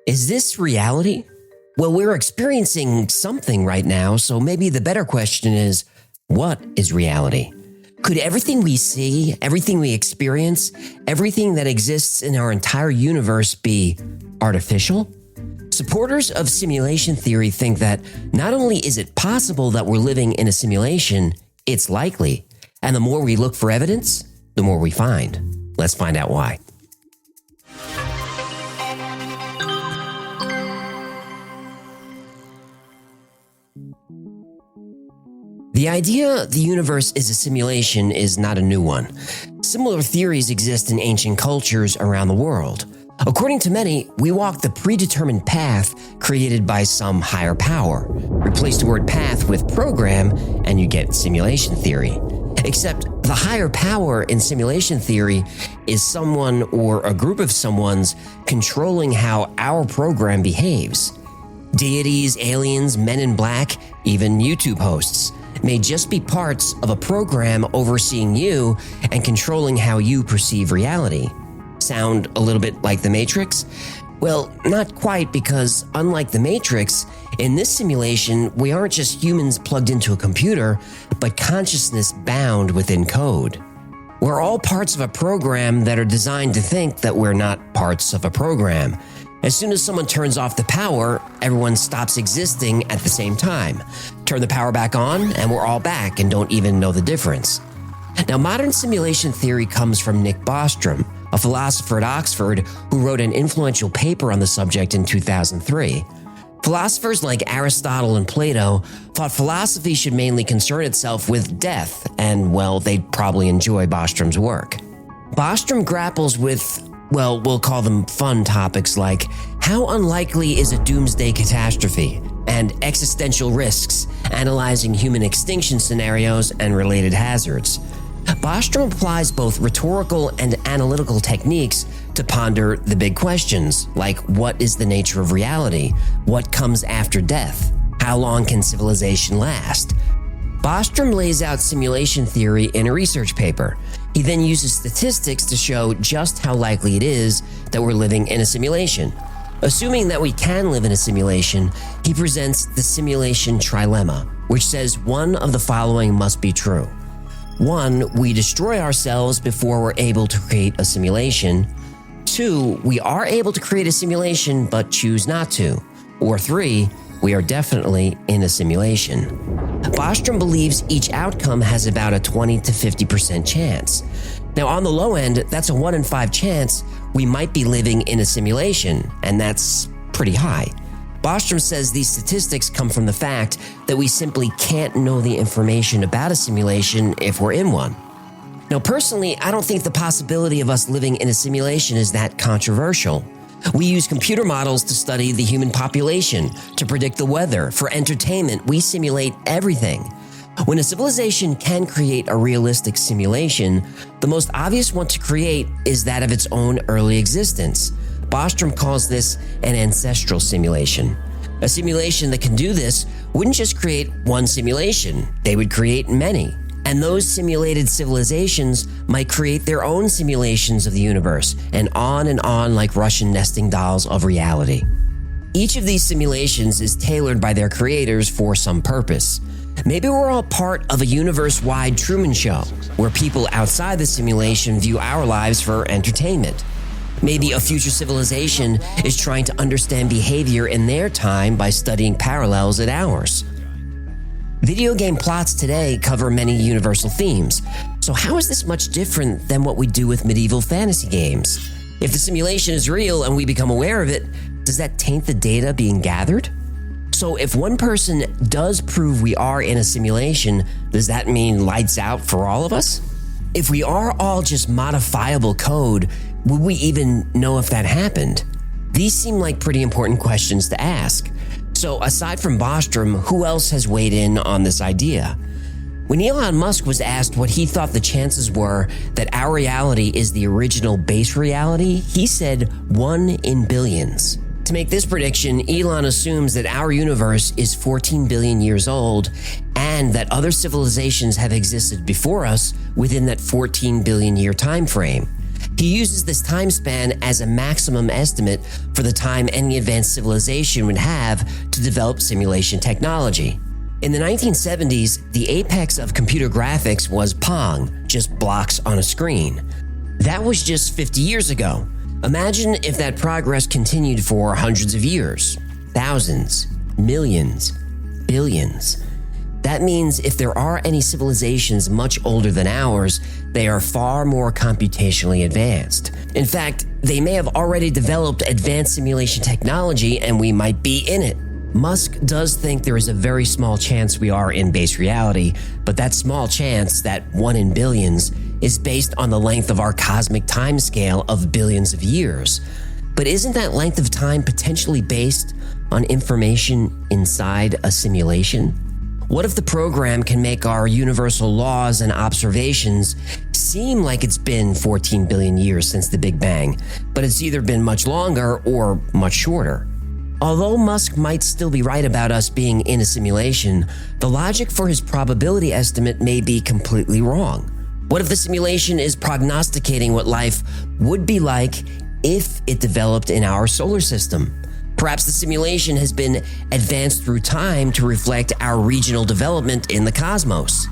Is this reality? Well, we're experiencing something right now, so maybe the better question is, what is reality? Could everything we see, everything we experience, everything that exists in our entire universe be artificial? Supporters of simulation theory think that not only is it possible that we're living in a simulation, it's likely. And the more we look for evidence, the more we find. Let's find out why. The idea the universe is a simulation is not a new one. Similar theories exist in ancient cultures around the world. According to many, we walk the predetermined path created by some higher power. Replace the word path with program, and you get simulation theory. Except the higher power in simulation theory is someone or a group of someone's controlling how our program behaves. Deities, aliens, men in black, even YouTube hosts may just be parts of a program overseeing you and controlling how you perceive reality. Sound a little bit like The Matrix? Well, not quite, because unlike The Matrix, in this simulation, we aren't just humans plugged into a computer, but consciousness bound within code. We're all parts of a program that are designed to think that we're not parts of a program. As soon as someone turns off the power, everyone stops existing at the same time. Turn the power back on, and we're all back and don't even know the difference. Now, modern simulation theory comes from Nick Bostrom, a philosopher at Oxford who wrote an influential paper on the subject in 2003. Philosophers like Aristotle and Plato thought philosophy should mainly concern itself with death, and, well, they'd probably enjoy Bostrom's work. Bostrom grapples with, well, we'll call them fun topics like how unlikely is a doomsday catastrophe and existential risks, analyzing human extinction scenarios and related hazards. Bostrom applies both rhetorical and analytical techniques to ponder the big questions, like what is the nature of reality? What comes after death? How long can civilization last? Bostrom lays out simulation theory in a research paper. He then uses statistics to show just how likely it is that we're living in a simulation. Assuming that we can live in a simulation, he presents the simulation trilemma, which says one of the following must be true. 1, we destroy ourselves before we're able to create a simulation. 2, we are able to create a simulation but choose not to. Or 3, we are definitely in a simulation. Bostrom believes each outcome has about a 20 to 50% chance. Now, on the low end, that's a 1 in 5 chance we might be living in a simulation, and that's pretty high. Bostrom says these statistics come from the fact that we simply can't know the information about a simulation if we're in one. Now, personally, I don't think the possibility of us living in a simulation is that controversial. We use computer models to study the human population, to predict the weather. For entertainment, we simulate everything. When a civilization can create a realistic simulation, the most obvious one to create is that of its own early existence. Bostrom calls this an ancestral simulation. A simulation that can do this wouldn't just create one simulation, they would create many. And those simulated civilizations might create their own simulations of the universe, and on like Russian nesting dolls of reality. Each of these simulations is tailored by their creators for some purpose. Maybe we're all part of a universe-wide Truman Show, where people outside the simulation view our lives for entertainment. Maybe a future civilization is trying to understand behavior in their time by studying parallels at ours. Video game plots today cover many universal themes. So how is this much different than what we do with medieval fantasy games? If the simulation is real and we become aware of it, does that taint the data being gathered? So if one person does prove we are in a simulation, does that mean lights out for all of us? If we are all just modifiable code, would we even know if that happened? These seem like pretty important questions to ask. So aside from Bostrom, who else has weighed in on this idea? When Elon Musk was asked what he thought the chances were that our reality is the original base reality, he said 1 in billions. To make this prediction, Elon assumes that our universe is 14 billion years old and that other civilizations have existed before us within that 14 billion year time frame. He uses this time span as a maximum estimate for the time any advanced civilization would have to develop simulation technology. In the 1970s, the apex of computer graphics was Pong, just blocks on a screen. That was just 50 years ago. Imagine if that progress continued for hundreds of years, thousands, millions, billions. That means if there are any civilizations much older than ours, they are far more computationally advanced. In fact, they may have already developed advanced simulation technology and we might be in it. Musk does think there is a very small chance we are in base reality, but that small chance, that 1 in billions, is based on the length of our cosmic timescale of billions of years. But isn't that length of time potentially based on information inside a simulation? What if the program can make our universal laws and observations seem like it's been 14 billion years since the Big Bang, but it's either been much longer or much shorter? Although Musk might still be right about us being in a simulation, the logic for his probability estimate may be completely wrong. What if the simulation is prognosticating what life would be like if it developed in our solar system? Perhaps the simulation has been advanced through time to reflect our regional development in the cosmos.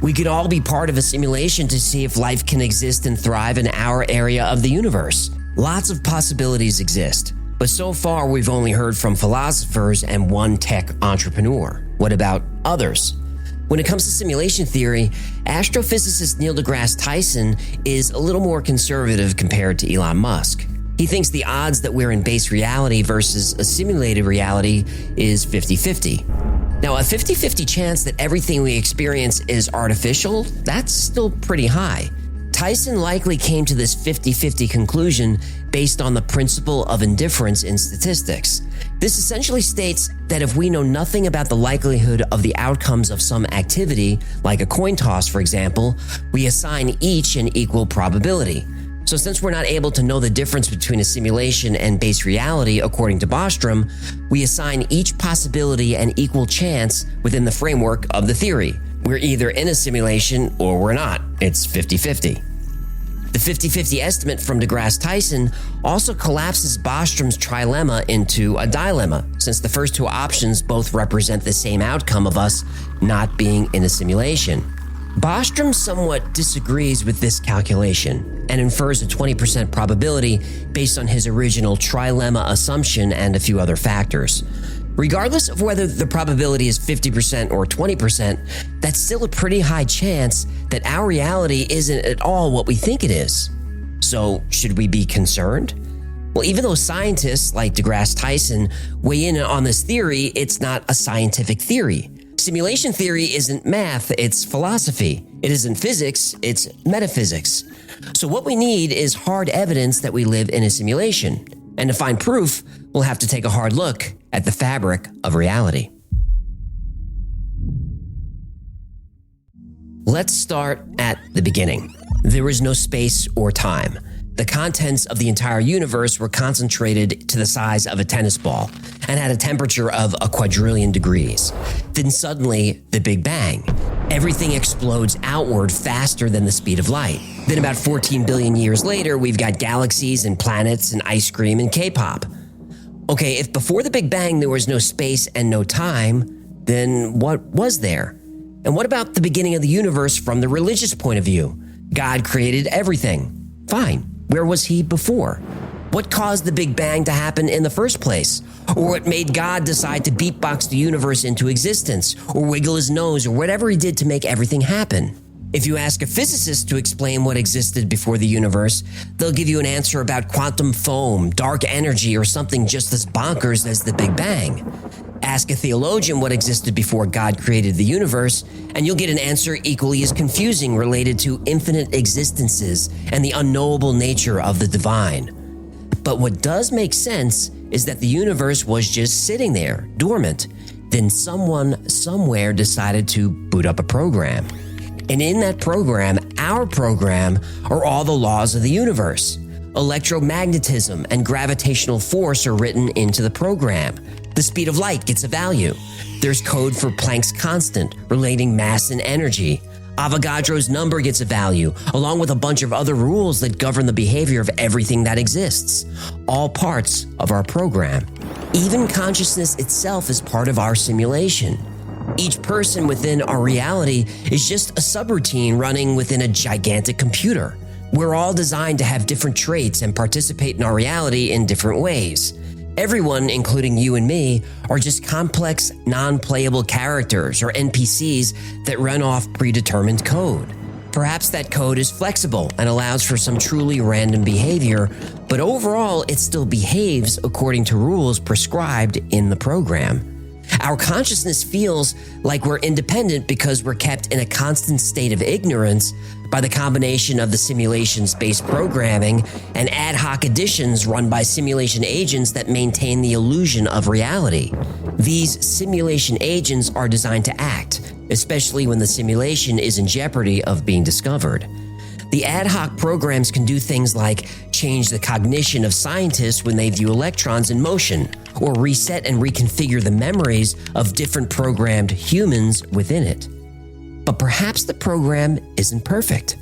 We could all be part of a simulation to see if life can exist and thrive in our area of the universe. Lots of possibilities exist, but so far we've only heard from philosophers and one tech entrepreneur. What about others? When it comes to simulation theory, astrophysicist Neil deGrasse Tyson is a little more conservative compared to Elon Musk. He thinks the odds that we're in base reality versus a simulated reality is 50-50. Now, a 50-50 chance that everything we experience is artificial, that's still pretty high. Tyson likely came to this 50-50 conclusion based on the principle of indifference in statistics. This essentially states that if we know nothing about the likelihood of the outcomes of some activity, like a coin toss for example, we assign each an equal probability. So since we're not able to know the difference between a simulation and base reality according to Bostrom, we assign each possibility an equal chance within the framework of the theory. We're either in a simulation or we're not. It's 50-50. The 50-50 estimate from deGrasse Tyson also collapses Bostrom's trilemma into a dilemma, since the first two options both represent the same outcome of us not being in a simulation. Bostrom somewhat disagrees with this calculation and infers a 20% probability based on his original trilemma assumption and a few other factors. Regardless of whether the probability is 50% or 20%, that's still a pretty high chance that our reality isn't at all what we think it is. So, should we be concerned? Well, even though scientists like deGrasse Tyson weigh in on this theory, it's not a scientific theory. Simulation theory isn't math, it's philosophy. It isn't physics, it's metaphysics. So what we need is hard evidence that we live in a simulation. And to find proof, we'll have to take a hard look at the fabric of reality. Let's start at the beginning. There was no space or time. The contents of the entire universe were concentrated to the size of a tennis ball and had a temperature of a quadrillion degrees. Then suddenly, the Big Bang. Everything explodes outward faster than the speed of light. Then about 14 billion years later, we've got galaxies and planets and ice cream and K-pop. Okay, if before the Big Bang there was no space and no time, then what was there? And what about the beginning of the universe from the religious point of view? God created everything. Fine. Where was he before? What caused the Big Bang to happen in the first place? Or what made God decide to beatbox the universe into existence, or wiggle his nose, or whatever he did to make everything happen? If you ask a physicist to explain what existed before the universe, they'll give you an answer about quantum foam, dark energy, or something just as bonkers as the Big Bang. Ask a theologian what existed before God created the universe, and you'll get an answer equally as confusing related to infinite existences and the unknowable nature of the divine. But what does make sense is that the universe was just sitting there, dormant. Then someone somewhere decided to boot up a program. And in that program, our program, are all the laws of the universe. Electromagnetism and gravitational force are written into the program. The speed of light gets a value. There's code for Planck's constant, relating mass and energy. Avogadro's number gets a value, along with a bunch of other rules that govern the behavior of everything that exists, all parts of our program. Even consciousness itself is part of our simulation. Each person within our reality is just a subroutine running within a gigantic computer. We're all designed to have different traits and participate in our reality in different ways. Everyone, including you and me, are just complex, non-playable characters or NPCs that run off predetermined code. Perhaps that code is flexible and allows for some truly random behavior, but overall it still behaves according to rules prescribed in the program. Our consciousness feels like we're independent because we're kept in a constant state of ignorance by the combination of the simulations-based programming and ad hoc additions run by simulation agents that maintain the illusion of reality. These simulation agents are designed to act, especially when the simulation is in jeopardy of being discovered. The ad hoc programs can do things like change the cognition of scientists when they view electrons in motion, or reset and reconfigure the memories of different programmed humans within it. But perhaps the program isn't perfect.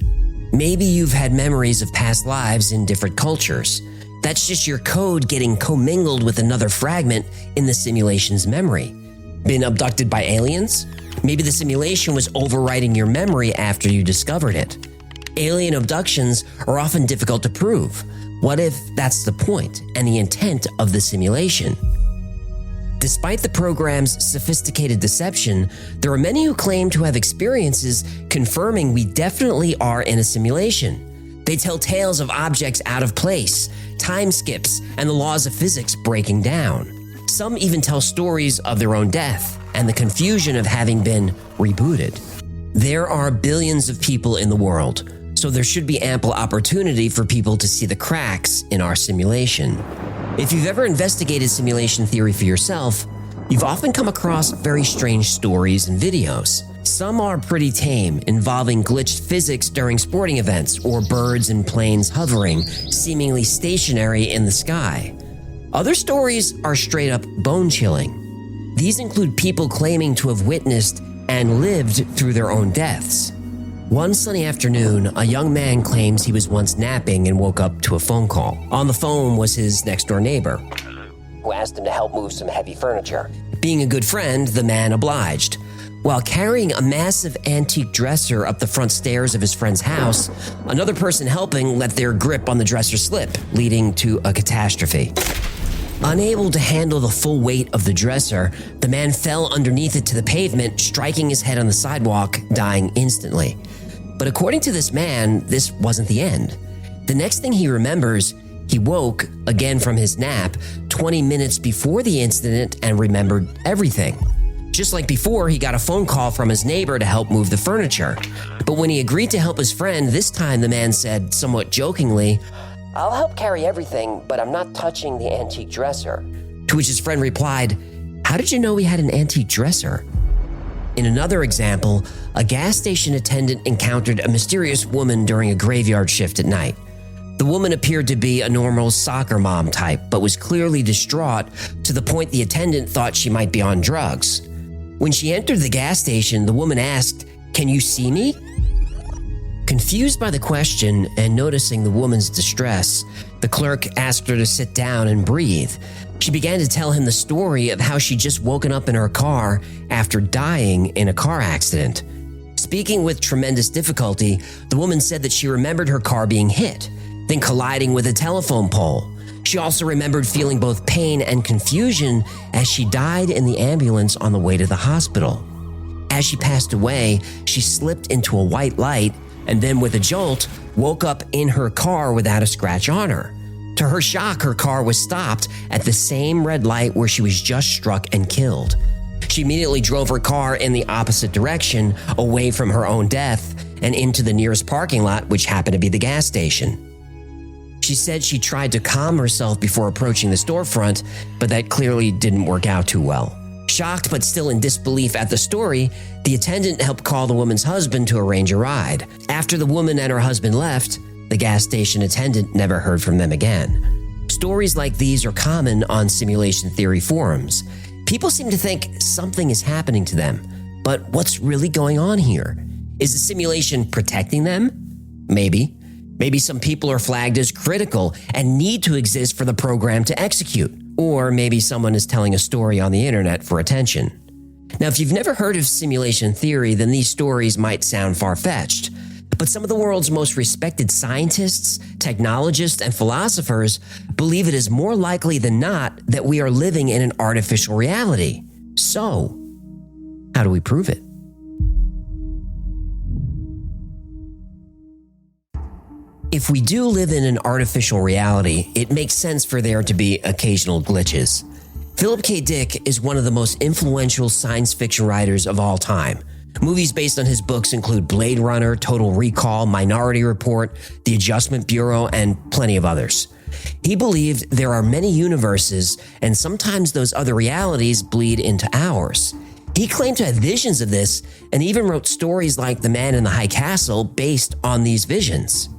Maybe you've had memories of past lives in different cultures. That's just your code getting commingled with another fragment in the simulation's memory. Been abducted by aliens? Maybe the simulation was overwriting your memory after you discovered it. Alien abductions are often difficult to prove. What if that's the point and the intent of the simulation? Despite the program's sophisticated deception, there are many who claim to have experiences confirming we definitely are in a simulation. They tell tales of objects out of place, time skips, and the laws of physics breaking down. Some even tell stories of their own death and the confusion of having been rebooted. There are billions of people in the world, so there should be ample opportunity for people to see the cracks in our simulation. If you've ever investigated simulation theory for yourself, you've often come across very strange stories and videos. Some are pretty tame, involving glitched physics during sporting events or birds and planes hovering, seemingly stationary in the sky. Other stories are straight up bone-chilling. These include people claiming to have witnessed and lived through their own deaths. One sunny afternoon, a young man claims he was once napping and woke up to a phone call. On the phone was his next-door neighbor, who asked him to help move some heavy furniture. Being a good friend, the man obliged. While carrying a massive antique dresser up the front stairs of his friend's house, another person helping let their grip on the dresser slip, leading to a catastrophe. Unable to handle the full weight of the dresser, the man fell underneath it to the pavement, striking his head on the sidewalk, dying instantly. But according to this man, this wasn't the end. The next thing he remembers, he woke again from his nap 20 minutes before the incident and remembered everything. Just like before, he got a phone call from his neighbor to help move the furniture. But when he agreed to help his friend, this time the man said, somewhat jokingly, "I'll help carry everything, but I'm not touching the antique dresser." To which his friend replied, "How did you know we had an antique dresser?" In another example, a gas station attendant encountered a mysterious woman during a graveyard shift at night. The woman appeared to be a normal soccer mom type, but was clearly distraught to the point the attendant thought she might be on drugs. When she entered the gas station, the woman asked, "Can you see me?" Confused by the question and noticing the woman's distress, the clerk asked her to sit down and breathe. She began to tell him the story of how she'd just woken up in her car after dying in a car accident. Speaking with tremendous difficulty, the woman said that she remembered her car being hit, then colliding with a telephone pole. She also remembered feeling both pain and confusion as she died in the ambulance on the way to the hospital. As she passed away, she slipped into a white light and then with a jolt, woke up in her car without a scratch on her. To her shock, her car was stopped at the same red light where she was just struck and killed. She immediately drove her car in the opposite direction, away from her own death, and into the nearest parking lot, which happened to be the gas station. She said she tried to calm herself before approaching the storefront, but that clearly didn't work out too well. Shocked but still in disbelief at the story, the attendant helped call the woman's husband to arrange a ride. After the woman and her husband left, the gas station attendant never heard from them again. Stories like these are common on simulation theory forums. People seem to think something is happening to them, but what's really going on here? Is the simulation protecting them? Maybe. Maybe some people are flagged as critical and need to exist for the program to execute. Or maybe someone is telling a story on the internet for attention. Now, if you've never heard of simulation theory, then these stories might sound far-fetched. But some of the world's most respected scientists, technologists, and philosophers believe it is more likely than not that we are living in an artificial reality. So, how do we prove it? If we do live in an artificial reality, it makes sense for there to be occasional glitches. Philip K. Dick is one of the most influential science fiction writers of all time. Movies based on his books include Blade Runner, Total Recall, Minority Report, The Adjustment Bureau, and plenty of others. He believed there are many universes, and sometimes those other realities bleed into ours. He claimed to have visions of this, and even wrote stories like The Man in the High Castle based on these visions.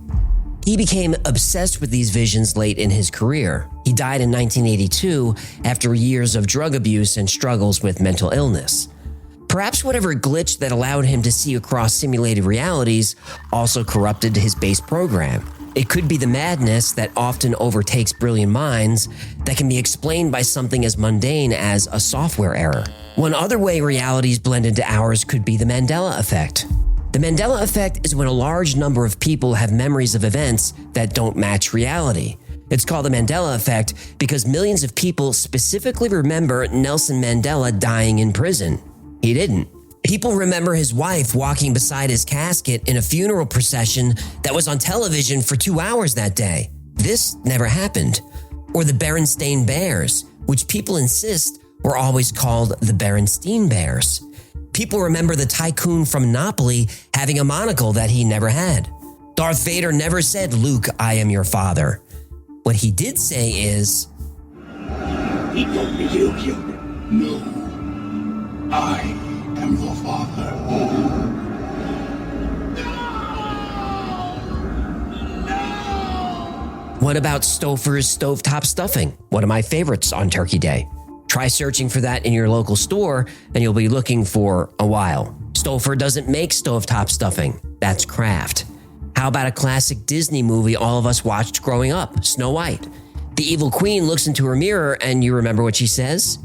He became obsessed with these visions late in his career. He died in 1982 after years of drug abuse and struggles with mental illness. Perhaps whatever glitch that allowed him to see across simulated realities also corrupted his base program. It could be the madness that often overtakes brilliant minds that can be explained by something as mundane as a software error. One other way realities blend into ours could be the Mandela Effect. The Mandela Effect is when a large number of people have memories of events that don't match reality. It's called the Mandela Effect because millions of people specifically remember Nelson Mandela dying in prison. He didn't. People remember his wife walking beside his casket in a funeral procession that was on television for 2 hours that day. This never happened. Or the Berenstain Bears, which people insist were always called the Berenstein Bears. People remember the tycoon from Napoli having a monocle that he never had. Darth Vader never said, "Luke, I am your father." What he did say is, "He told me you killed him." "No, I am your father." What about Stouffer's stovetop stuffing? One of my favorites on Turkey Day. Try searching for that in your local store and you'll be looking for a while. Stouffer doesn't make stovetop stuffing. That's Kraft. How about a classic Disney movie all of us watched growing up, Snow White? The evil queen looks into her mirror and you remember what she says?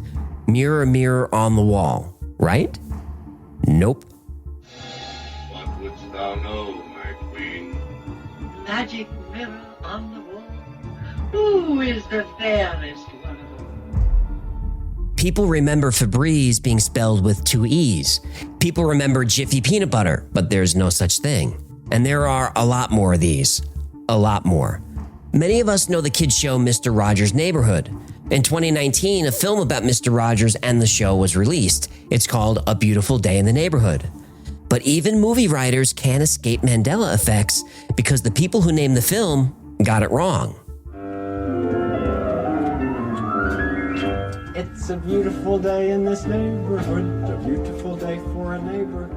"Mirror, mirror on the wall," right? Nope. What wouldst thou know, my queen? Magic mirror on the wall, who is the fairest one of all? People remember Febreze being spelled with 2 E's. People remember Jiffy peanut butter, but there's no such thing. And there are a lot more of these. A lot more. Many of us know the kids show Mr. Rogers' Neighborhood. In 2019, a film about Mr. Rogers and the show was released. It's called A Beautiful Day in the Neighborhood. But even movie writers can't escape Mandela effects because the people who named the film got it wrong. It's a beautiful day in this neighborhood, a beautiful day for a neighbor.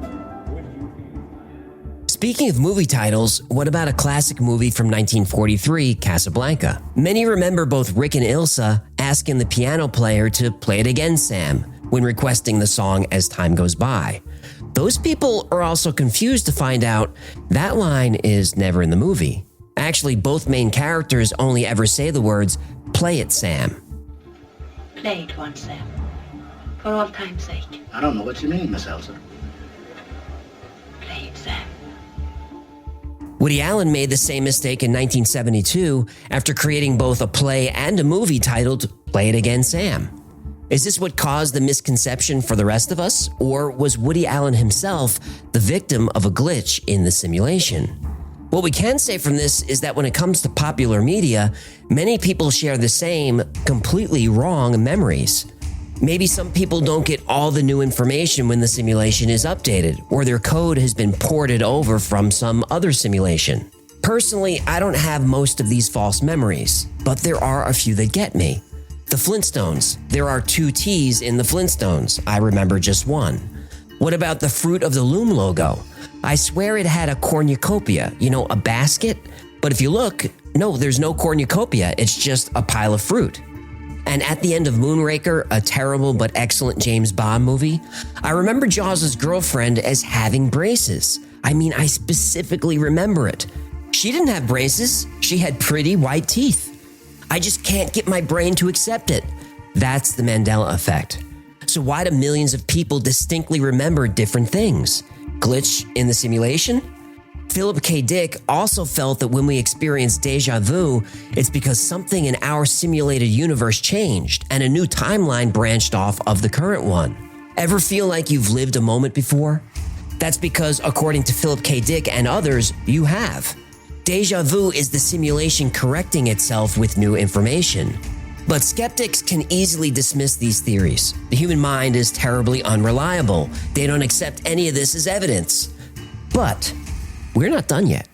Speaking of movie titles, what about a classic movie from 1943, Casablanca? Many remember both Rick and Ilsa asking the piano player to play it again, Sam, when requesting the song As Time Goes By. Those people are also confused to find out that line is never in the movie. Actually, both main characters only ever say the words, "Play it, Sam." Play it once, Sam. For all time's sake. I don't know what you mean, Miss Elsa. Play it, Sam. Woody Allen made the same mistake in 1972 after creating both a play and a movie titled Play It Again, Sam. Is this what caused the misconception for the rest of us? Or was Woody Allen himself the victim of a glitch in the simulation? What we can say from this is that when it comes to popular media, many people share the same, completely wrong memories. Maybe some people don't get all the new information when the simulation is updated, or their code has been ported over from some other simulation. Personally, I don't have most of these false memories, but there are a few that get me. The Flintstones. There are 2 T's in the Flintstones. I remember just one. What about the Fruit of the Loom logo? I swear it had a cornucopia, a basket. But if you look, no, there's no cornucopia. It's just a pile of fruit. And at the end of Moonraker, a terrible but excellent James Bond movie, I remember Jaws' girlfriend as having braces. I mean, I specifically remember it. She didn't have braces. She had pretty white teeth. I just can't get my brain to accept it. That's the Mandela Effect. So why do millions of people distinctly remember different things? Glitch in the simulation? Philip K. Dick also felt that when we experience deja vu, it's because something in our simulated universe changed and a new timeline branched off of the current one. Ever feel like you've lived a moment before? That's because, according to Philip K. Dick and others, you have. Deja vu is the simulation correcting itself with new information. But skeptics can easily dismiss these theories. The human mind is terribly unreliable. They don't accept any of this as evidence. But we're not done yet.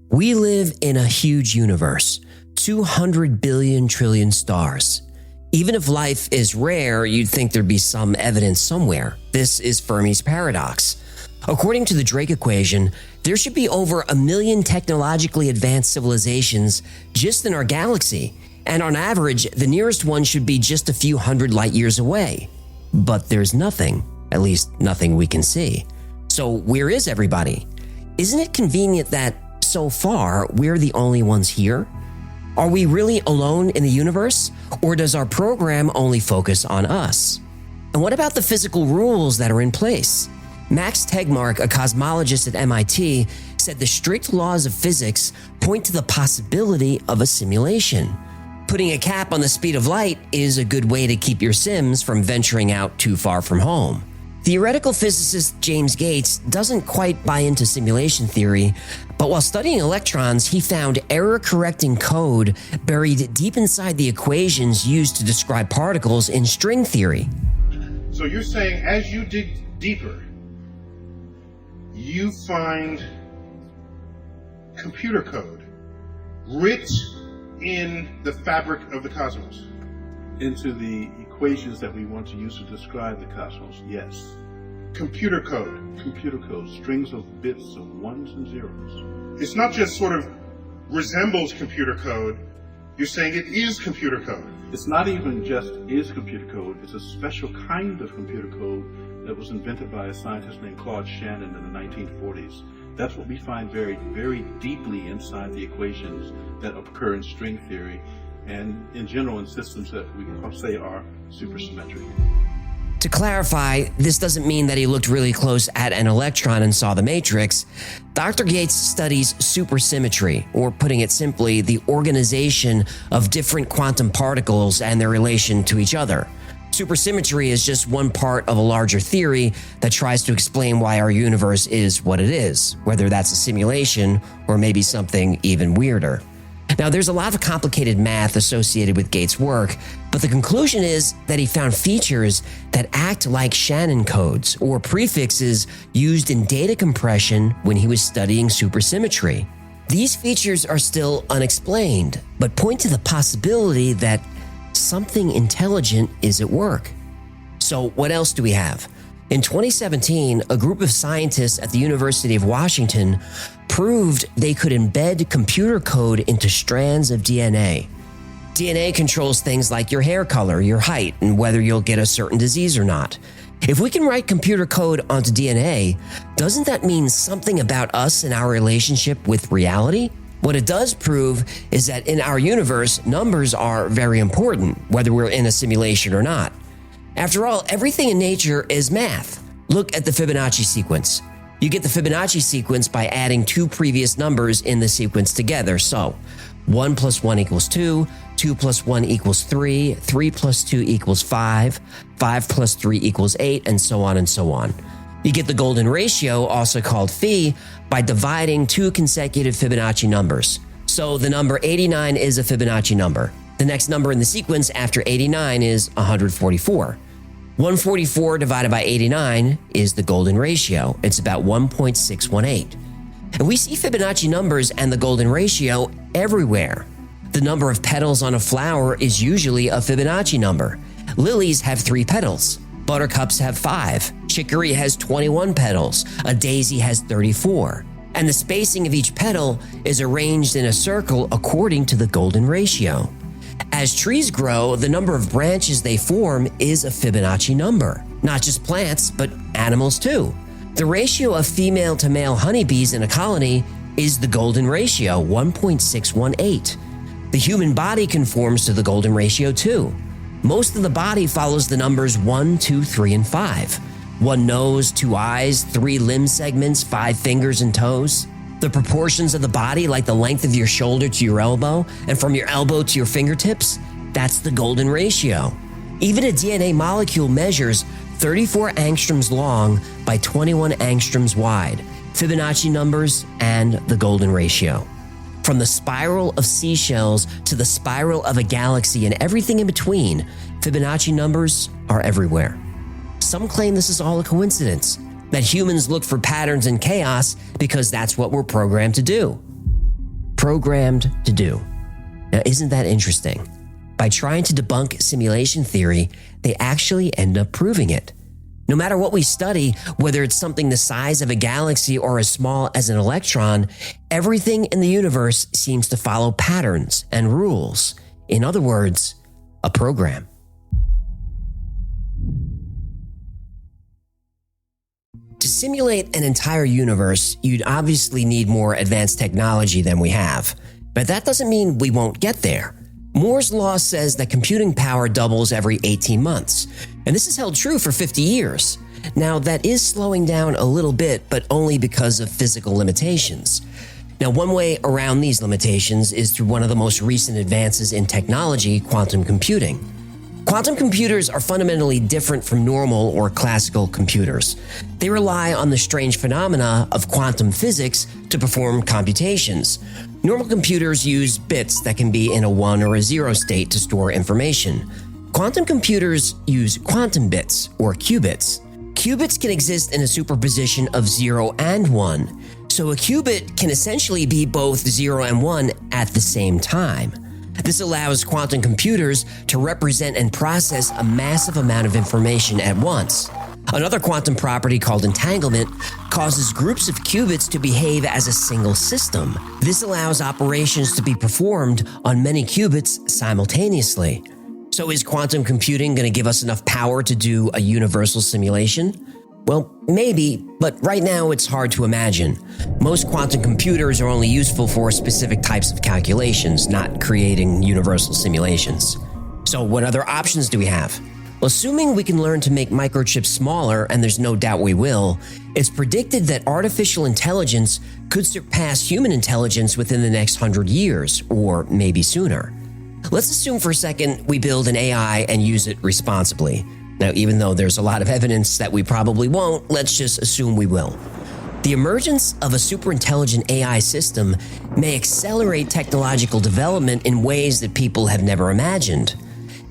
We live in a huge universe, 200 billion trillion stars. Even if life is rare, you'd think there'd be some evidence somewhere. This is Fermi's paradox. According to the Drake equation, there should be over 1 million technologically advanced civilizations just in our galaxy, and on average, the nearest one should be just a few hundred light years away. But there's nothing, at least nothing we can see. So where is everybody? Isn't it convenient that, so far, we're the only ones here? Are we really alone in the universe, or does our program only focus on us? And what about the physical rules that are in place? Max Tegmark, a cosmologist at MIT, said the strict laws of physics point to the possibility of a simulation. Putting a cap on the speed of light is a good way to keep your Sims from venturing out too far from home. Theoretical physicist James Gates doesn't quite buy into simulation theory, but while studying electrons, he found error-correcting code buried deep inside the equations used to describe particles in string theory. So you're saying as you dig deeper, you find computer code writ in the fabric of the cosmos? Into the equations that we want to use to describe the cosmos, yes. Computer code. Computer code, strings of bits of ones and zeros. It's not just sort of resembles computer code, you're saying it is computer code. It's not even just is computer code, it's a special kind of computer code that was invented by a scientist named Claude Shannon in the 1940s. That's what we find very, very deeply inside the equations that occur in string theory and in general in systems that we can say are supersymmetric. To clarify, this doesn't mean that he looked really close at an electron and saw the matrix. Dr. Gates studies supersymmetry, or putting it simply, the organization of different quantum particles and their relation to each other. Supersymmetry is just one part of a larger theory that tries to explain why our universe is what it is, whether that's a simulation or maybe something even weirder. Now, there's a lot of complicated math associated with Gates' work, but the conclusion is that he found features that act like Shannon codes or prefixes used in data compression when he was studying supersymmetry. These features are still unexplained, but point to the possibility that something intelligent is at work. So what else do we have? In 2017, a group of scientists at the University of Washington proved they could embed computer code into strands of DNA. DNA controls things like your hair color, your height, and whether you'll get a certain disease or not. If we can write computer code onto DNA, doesn't that mean something about us and our relationship with reality? What it does prove is that in our universe, numbers are very important, whether we're in a simulation or not. After all, everything in nature is math. Look at the Fibonacci sequence. You get the Fibonacci sequence by adding two previous numbers in the sequence together. So 1 + 1 = 2, 2 + 1 = 3, 3 + 2 = 5, 5 + 3 = 8, and so on and so on. You get the golden ratio, also called phi, by dividing two consecutive Fibonacci numbers. So the number 89 is a Fibonacci number. The next number in the sequence after 89 is 144. 144 divided by 89 is the golden ratio. It's about 1.618. And we see Fibonacci numbers and the golden ratio everywhere. The number of petals on a flower is usually a Fibonacci number. Lilies have 3 petals. Buttercups have 5. Chicory has 21 petals. A daisy has 34. And the spacing of each petal is arranged in a circle according to the golden ratio. As trees grow, the number of branches they form is a Fibonacci number. Not just plants, but animals too. The ratio of female to male honeybees in a colony is the golden ratio, 1.618. The human body conforms to the golden ratio too. Most of the body follows the numbers 1, 2, 3, and 5. 1 nose, 2 eyes, 3 limb segments, 5 fingers and toes. The proportions of the body, like the length of your shoulder to your elbow, and from your elbow to your fingertips, that's the golden ratio. Even a DNA molecule measures 34 angstroms long by 21 angstroms wide, Fibonacci numbers, and the golden ratio. From the spiral of seashells to the spiral of a galaxy and everything in between, Fibonacci numbers are everywhere. Some claim this is all a coincidence, that humans look for patterns in chaos because that's what we're programmed to do. Programmed to do. Now, isn't that interesting? By trying to debunk simulation theory, they actually end up proving it. No matter what we study, whether it's something the size of a galaxy or as small as an electron, everything in the universe seems to follow patterns and rules. In other words, a program. To simulate an entire universe, you'd obviously need more advanced technology than we have. But that doesn't mean we won't get there. Moore's law says that computing power doubles every 18 months, and this has held true for 50 years. Now, that is slowing down a little bit, but only because of physical limitations. Now, one way around these limitations is through one of the most recent advances in technology, quantum computing. Quantum computers are fundamentally different from normal or classical computers. They rely on the strange phenomena of quantum physics to perform computations. Normal computers use bits that can be in a 1 or a 0 state to store information. Quantum computers use quantum bits, or qubits. Qubits can exist in a superposition of 0 and 1, so a qubit can essentially be both 0 and 1 at the same time. This allows quantum computers to represent and process a massive amount of information at once. Another quantum property called entanglement causes groups of qubits to behave as a single system. This allows operations to be performed on many qubits simultaneously. So is quantum computing going to give us enough power to do a universal simulation? Well, maybe, but right now it's hard to imagine. Most quantum computers are only useful for specific types of calculations, not creating universal simulations. So what other options do we have? Well, assuming we can learn to make microchips smaller, and there's no doubt we will, it's predicted that artificial intelligence could surpass human intelligence within the next 100 years, or maybe sooner. Let's assume for a second we build an AI and use it responsibly. Now, even though there's a lot of evidence that we probably won't, let's just assume we will. The emergence of a superintelligent AI system may accelerate technological development in ways that people have never imagined.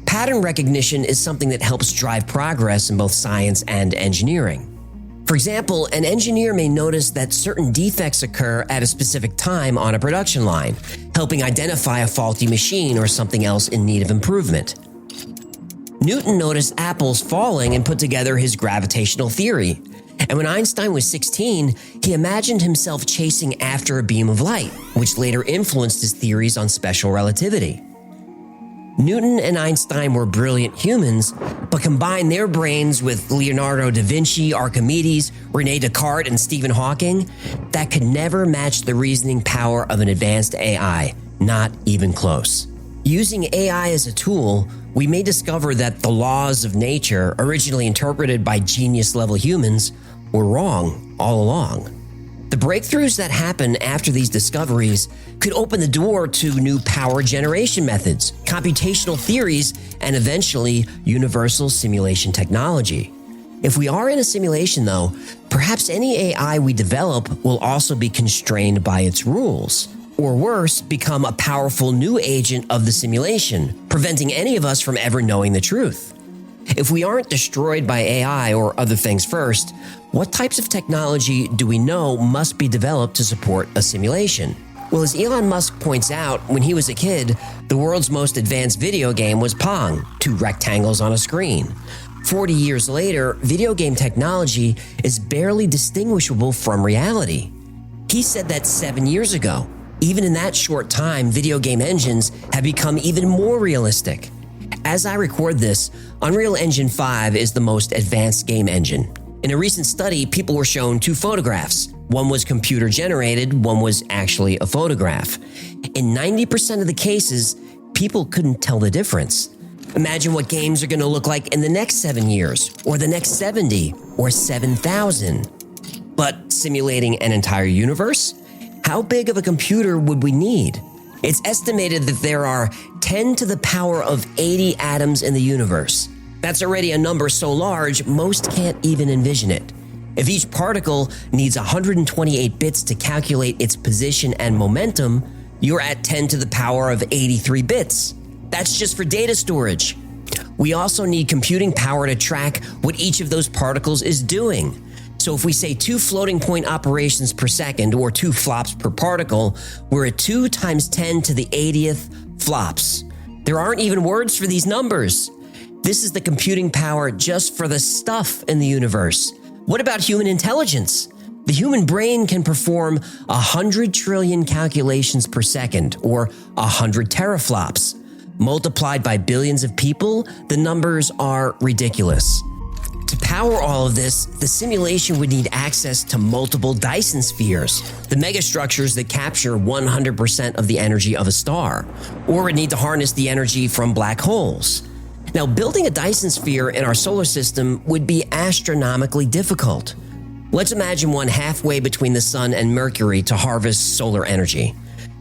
Pattern recognition is something that helps drive progress in both science and engineering. For example, an engineer may notice that certain defects occur at a specific time on a production line, helping identify a faulty machine or something else in need of improvement. Newton noticed apples falling and put together his gravitational theory. And when Einstein was 16, he imagined himself chasing after a beam of light, which later influenced his theories on special relativity. Newton and Einstein were brilliant humans, but combined their brains with Leonardo da Vinci, Archimedes, René Descartes, and Stephen Hawking, that could never match the reasoning power of an advanced AI, not even close. Using AI as a tool, we may discover that the laws of nature, originally interpreted by genius-level humans, were wrong all along. The breakthroughs that happen after these discoveries could open the door to new power generation methods, computational theories, and eventually universal simulation technology. If we are in a simulation, though, perhaps any AI we develop will also be constrained by its rules. Or worse, become a powerful new agent of the simulation, preventing any of us from ever knowing the truth. If we aren't destroyed by AI or other things first, what types of technology do we know must be developed to support a simulation? Well, as Elon Musk points out, when he was a kid, the world's most advanced video game was Pong, 2 rectangles on a screen. 40 years later, video game technology is barely distinguishable from reality. He said that 7 years ago. Even in that short time, video game engines have become even more realistic. As I record this, Unreal Engine 5 is the most advanced game engine. In a recent study, people were shown two photographs. One was computer generated, one was actually a photograph. In 90% of the cases, people couldn't tell the difference. Imagine what games are going to look like in the next 7 years, or the next 70, or 7,000. But simulating an entire universe? How big of a computer would we need? It's estimated that there are 10 to the power of 80 atoms in the universe. That's already a number so large, most can't even envision it. If each particle needs 128 bits to calculate its position and momentum, you're at 10 to the power of 83 bits. That's just for data storage. We also need computing power to track what each of those particles is doing. So if we say 2 floating point operations per second, or 2 flops per particle, we're at 2 times 10 to the 80th flops. There aren't even words for these numbers. This is the computing power just for the stuff in the universe. What about human intelligence? The human brain can perform 100 trillion calculations per second, or 100 teraflops. Multiplied by billions of people, the numbers are ridiculous. To power all of this, the simulation would need access to multiple Dyson spheres, the megastructures that capture 100% of the energy of a star, or would need to harness the energy from black holes. Now, building a Dyson sphere in our solar system would be astronomically difficult. Let's imagine one halfway between the Sun and Mercury to harvest solar energy.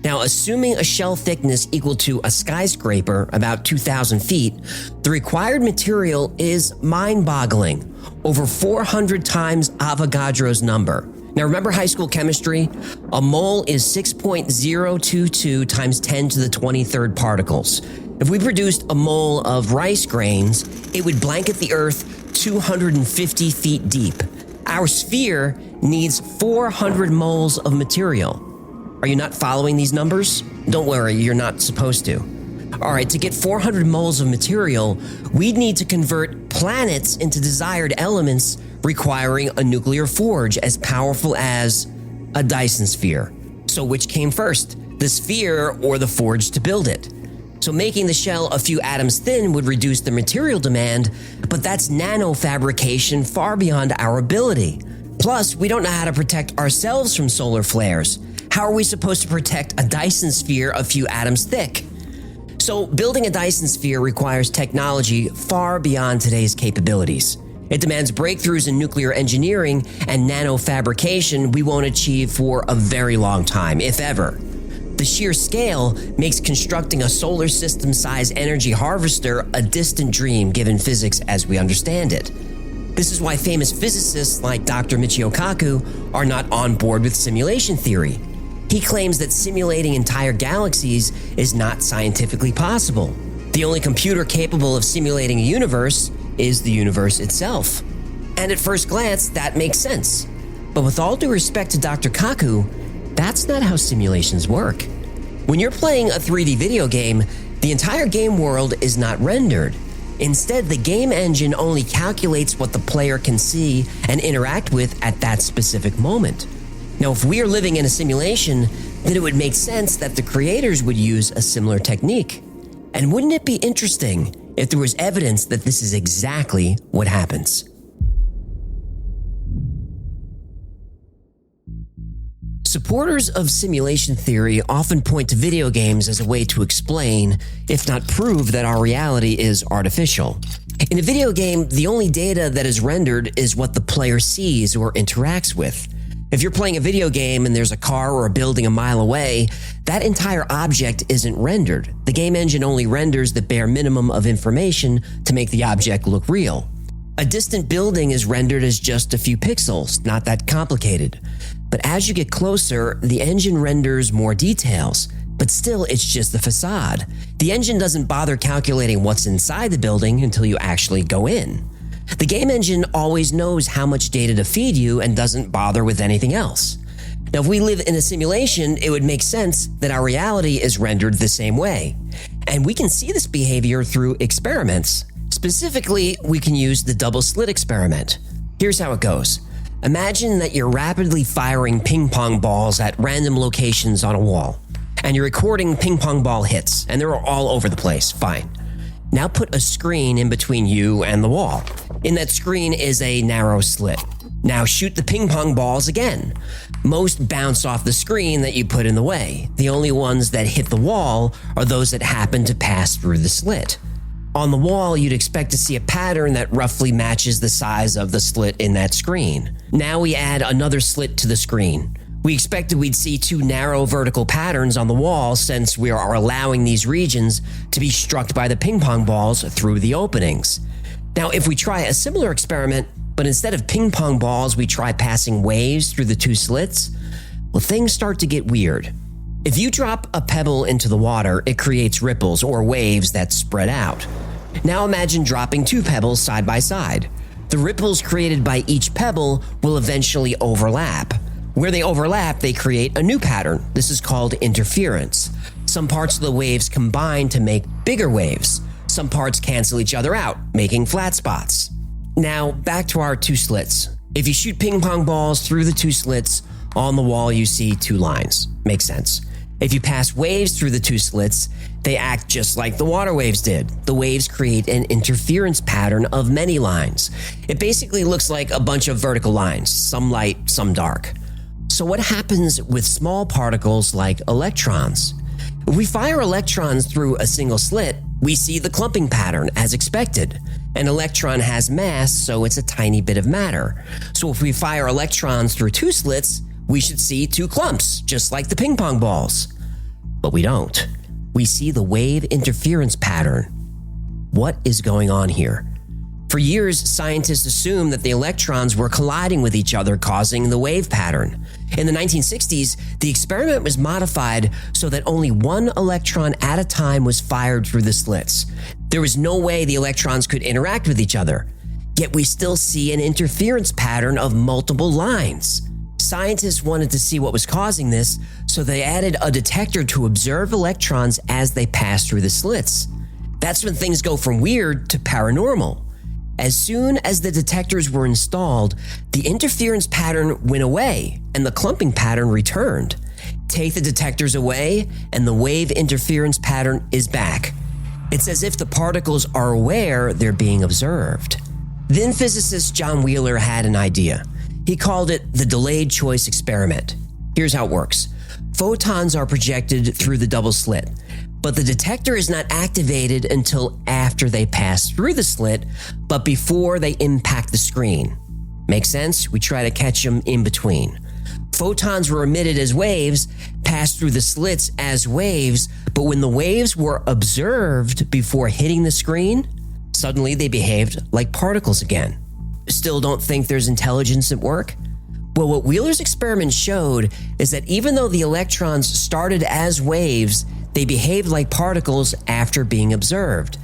Now, assuming a shell thickness equal to a skyscraper, about 2,000 feet, the required material is mind-boggling, over 400 times Avogadro's number. Now, remember high school chemistry? A mole is 6.022 times 10 to the 23rd particles. If we produced a mole of rice grains, it would blanket the Earth 250 feet deep. Our sphere needs 400 moles of material. Are you not following these numbers? Don't worry, you're not supposed to. All right, to get 400 moles of material, we'd need to convert planets into desired elements, requiring a nuclear forge as powerful as a Dyson sphere. So which came first, the sphere or the forge to build it? So making the shell a few atoms thin would reduce the material demand, but that's nanofabrication far beyond our ability. Plus, we don't know how to protect ourselves from solar flares. How are we supposed to protect a Dyson sphere a few atoms thick? So building a Dyson sphere requires technology far beyond today's capabilities. It demands breakthroughs in nuclear engineering and nanofabrication we won't achieve for a very long time, if ever. The sheer scale makes constructing a solar system-sized energy harvester a distant dream given physics as we understand it. This is why famous physicists like Dr. Michio Kaku are not on board with simulation theory. He claims that simulating entire galaxies is not scientifically possible. The only computer capable of simulating a universe is the universe itself. And at first glance, that makes sense. But with all due respect to Dr. Kaku, that's not how simulations work. When you're playing a 3D video game, the entire game world is not rendered. Instead, the game engine only calculates what the player can see and interact with at that specific moment. Now, if we are living in a simulation, then it would make sense that the creators would use a similar technique. And wouldn't it be interesting if there was evidence that this is exactly what happens? Supporters of simulation theory often point to video games as a way to explain, if not prove, that our reality is artificial. In a video game, the only data that is rendered is what the player sees or interacts with. If you're playing a video game and there's a car or a building a mile away, that entire object isn't rendered. The game engine only renders the bare minimum of information to make the object look real. A distant building is rendered as just a few pixels, not that complicated. But as you get closer, the engine renders more details, but still it's just the facade. The engine doesn't bother calculating what's inside the building until you actually go in. The game engine always knows how much data to feed you and doesn't bother with anything else. Now, if we live in a simulation, it would make sense that our reality is rendered the same way. And we can see this behavior through experiments. Specifically, we can use the Double-Slit Experiment. Here's how it goes. Imagine that you're rapidly firing ping pong balls at random locations on a wall, and you're recording ping pong ball hits, and they're all over the place, fine. Now put a screen in between you and the wall. In that screen is a narrow slit. Now shoot the ping pong balls again. Most bounce off the screen that you put in the way. The only ones that hit the wall are those that happen to pass through the slit. On the wall, you'd expect to see a pattern that roughly matches the size of the slit in that screen. Now we add another slit to the screen. We expected we'd see two narrow vertical patterns on the wall since we are allowing these regions to be struck by the ping pong balls through the openings. Now, if we try a similar experiment, but instead of ping pong balls, we try passing waves through the two slits, well, things start to get weird. If you drop a pebble into the water, it creates ripples or waves that spread out. Now imagine dropping two pebbles side by side. The ripples created by each pebble will eventually overlap. Where they overlap, they create a new pattern. This is called interference. Some parts of the waves combine to make bigger waves. Some parts cancel each other out, making flat spots. Now, back to our two slits. If you shoot ping pong balls through the two slits, on the wall you see two lines. Makes sense. If you pass waves through the two slits, they act just like the water waves did. The waves create an interference pattern of many lines. It basically looks like a bunch of vertical lines, some light, some dark. So what happens with small particles like electrons? If we fire electrons through a single slit, we see the clumping pattern as expected. An electron has mass, so it's a tiny bit of matter. So if we fire electrons through two slits, we should see two clumps, just like the ping pong balls. But we don't. We see the wave interference pattern. What is going on here? For years, scientists assumed that the electrons were colliding with each other, causing the wave pattern. In the 1960s, the experiment was modified so that only one electron at a time was fired through the slits. There was no way the electrons could interact with each other. Yet we still see an interference pattern of multiple lines. Scientists wanted to see what was causing this, so they added a detector to observe electrons as they pass through the slits. That's when things go from weird to paranormal. As soon as the detectors were installed, the interference pattern went away and the clumping pattern returned. Take the detectors away and the wave interference pattern is back. It's as if the particles are aware they're being observed. Then physicist John Wheeler had an idea. He called it the delayed choice experiment. Here's how it works. Photons are projected through the double slit, but the detector is not activated until after they pass through the slit, but before they impact the screen. Make sense? We try to catch them in between. Photons were emitted as waves, passed through the slits as waves, but when the waves were observed before hitting the screen, suddenly they behaved like particles again. Still don't think there's intelligence at work? Well, what Wheeler's experiment showed is that even though the electrons started as waves, they behaved like particles after being observed.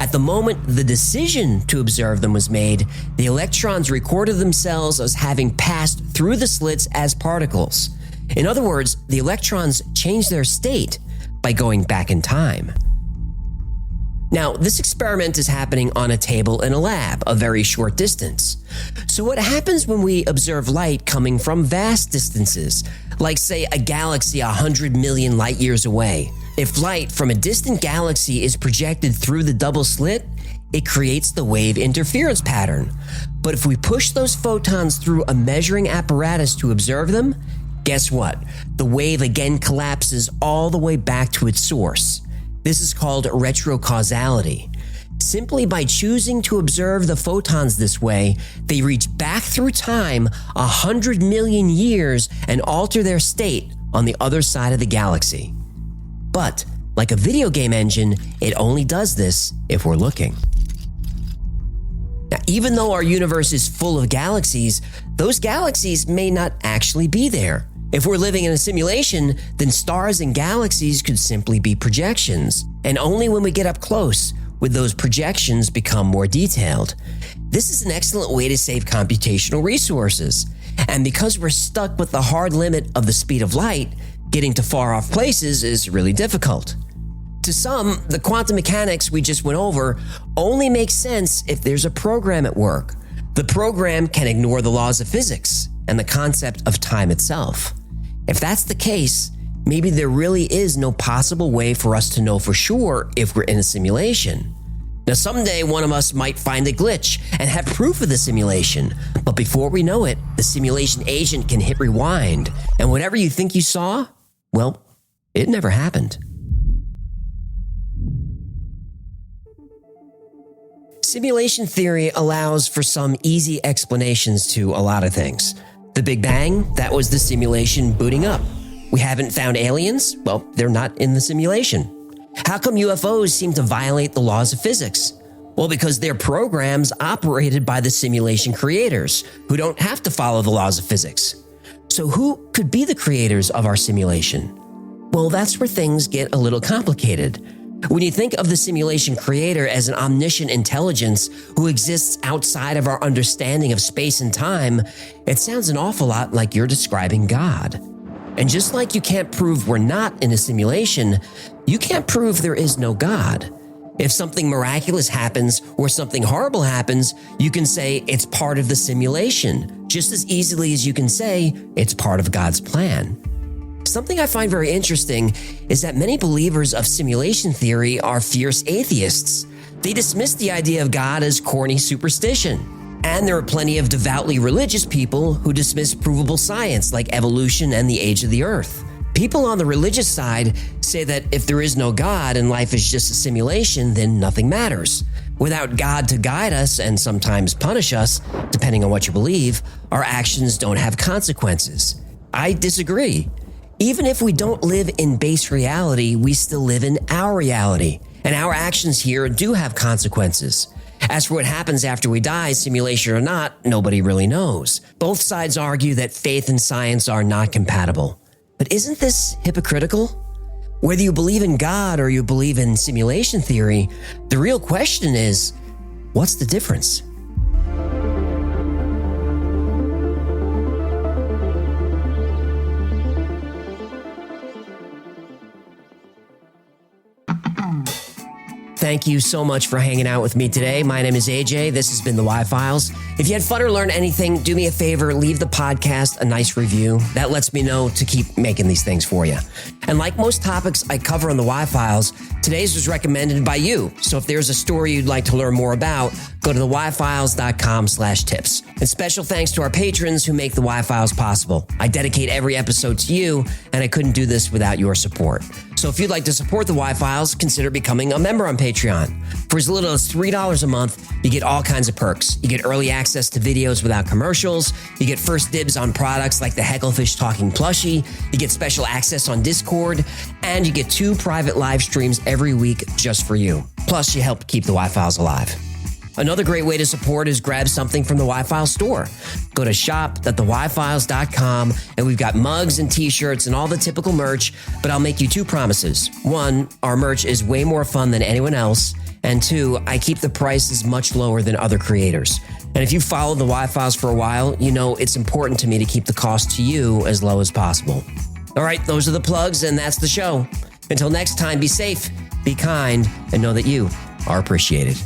At the moment the decision to observe them was made, the electrons recorded themselves as having passed through the slits as particles. In other words, the electrons changed their state by going back in time. Now, this experiment is happening on a table in a lab, a very short distance. So what happens when we observe light coming from vast distances, like say a galaxy 100 million light years away? If light from a distant galaxy is projected through the double slit, it creates the wave interference pattern. But if we push those photons through a measuring apparatus to observe them, guess what? The wave again collapses all the way back to its source. This is called retrocausality. Simply by choosing to observe the photons this way, they reach back through time 100 million years and alter their state on the other side of the galaxy. But, like a video game engine, it only does this if we're looking. Now, even though our universe is full of galaxies, those galaxies may not actually be there. If we're living in a simulation, then stars and galaxies could simply be projections, and only when we get up close would those projections become more detailed. This is an excellent way to save computational resources, and because we're stuck with the hard limit of the speed of light, getting to far-off places is really difficult. To some, the quantum mechanics we just went over only makes sense if there's a program at work. The program can ignore the laws of physics and the concept of time itself. If that's the case, maybe there really is no possible way for us to know for sure if we're in a simulation. Now, someday one of us might find a glitch and have proof of the simulation, but before we know it, the simulation agent can hit rewind, and whatever you think you saw, well, it never happened. Simulation theory allows for some easy explanations to a lot of things. The Big Bang, that was the simulation booting up. We haven't found aliens? Well, they're not in the simulation. How come UFOs seem to violate the laws of physics? Well, because they're programs operated by the simulation creators, who don't have to follow the laws of physics. So who could be the creators of our simulation? Well, that's where things get a little complicated. When you think of the simulation creator as an omniscient intelligence who exists outside of our understanding of space and time, it sounds an awful lot like you're describing God. And just like you can't prove we're not in a simulation, you can't prove there is no God. If something miraculous happens or something horrible happens, you can say it's part of the simulation, just as easily as you can say it's part of God's plan. Something I find very interesting is that many believers of simulation theory are fierce atheists. They dismiss the idea of God as corny superstition. And there are plenty of devoutly religious people who dismiss provable science like evolution and the age of the earth. People on the religious side say that if there is no God and life is just a simulation, then nothing matters. Without God to guide us and sometimes punish us, depending on what you believe, our actions don't have consequences. I disagree. Even if we don't live in base reality, we still live in our reality, and our actions here do have consequences. As for what happens after we die, simulation or not, nobody really knows. Both sides argue that faith and science are not compatible. But isn't this hypocritical? Whether you believe in God or you believe in simulation theory, the real question is, what's the difference? Thank you so much for hanging out with me today. My name is AJ. This has been the Y-Files. If you had fun or learned anything, do me a favor, leave the podcast a nice review. That lets me know to keep making these things for you. And like most topics I cover on the Y-Files, today's was recommended by you. So if there's a story you'd like to learn more about, go to theyfiles.com/tips. And special thanks to our patrons who make the Y-Files possible. I dedicate every episode to you, and I couldn't do this without your support. So if you'd like to support the Y-Files, consider becoming a member on Patreon. For as little as $3 a month, you get all kinds of perks. You get early access to videos without commercials. You get first dibs on products like the Hecklefish Talking Plushie. You get special access on Discord. And you get 2 private live streams every week just for you. Plus, you help keep the Y-Files alive. Another great way to support is grab something from the Y-Files store. Go to shop.theyfiles.com, and we've got mugs and t-shirts and all the typical merch, but I'll make you 2 promises. 1, our merch is way more fun than anyone else, and 2, I keep the prices much lower than other creators. And if you've followed the Y-Files for a while, you know it's important to me to keep the cost to you as low as possible. All right, those are the plugs, and that's the show. Until next time, be safe, be kind, and know that you are appreciated.